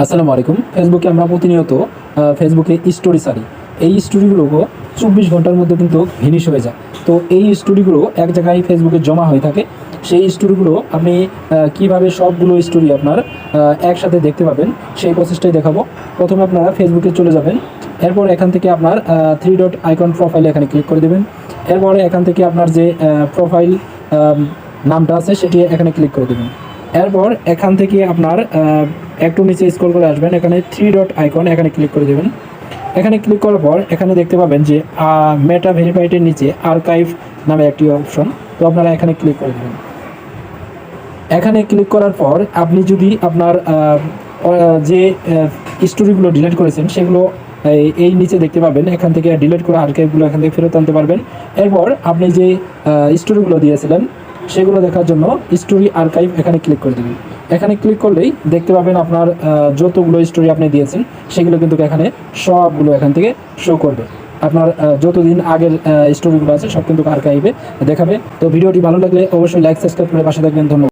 আসসালামু আলাইকুম। ফেসবুকে আমরা প্রতিনিয়ত ফেসবুকে স্টোরি ছাড়ি। এই স্টোরিগুলো 24 ঘন্টার মধ্যে কিন্তু ফিনিশ হয়ে যায়। তো এই স্টোরিগুলো এক জায়গায় ফেসবুকে জমা হয়ে থাকে। সেই স্টোরিগুলো আপনি কিভাবে সবগুলো স্টোরি আপনার একসাথে দেখতে পাবেন সেই প্রসেসটাই দেখাবো। প্রথমে আপনারা ফেসবুকে চলে যাবেন। এরপর এখান থেকে আপনার 3 ডট আইকন প্রোফাইলে এখানে ক্লিক করে দেবেন। এরপরে এখান থেকে আপনার যে প্রোফাইল নামটা আছে সেটি এখানে ক্লিক করে দেবেন। এরপর এখান থেকে আপনার একটু নিচে স্ক্রল করে আসবেন, এখানে 3 ডট আইকন এখানে ক্লিক করে দেবেন। এখানে ক্লিক করার পর এখানে দেখতে পাবেন যে মেটা ভেরিফাইডের নিচে আর্কাইভ নামে একটি অপশন, তো আপনারা এখানে ক্লিক করে দেবেন। এখানে ক্লিক করার পর আপনি যদি আপনার যে স্টোরিগুলো ডিলিট করেছেন সেগুলো এই নিচে দেখতে পাবেন, এখান থেকে ডিলিট করা আর্কাইভগুলো এখান থেকে ফেরত আনতে পারবেন। এরপর আপনি যে স্টোরিগুলো দিয়েছিলেন সেগুলো দেখার জন্য স্টোরি আর্কাইভ এখানে ক্লিক করে দেবেন। এখানে ক্লিক করলেই দেখতে পাবেন আপনার যতগুলো স্টোরি আপনি দিয়েছেন সেগুলো কিন্তু এখানে সবগুলো এখান থেকে শো করবে। আপনার যতদিন আগের স্টোরিগুলো আছে সব কিন্তু আর্কাইভে দেখাবে। তো ভিডিওটি ভালো লাগলে অবশ্যই লাইক সাবস্ক্রাইব করে পাশে থাকবেন। ধন্যবাদ।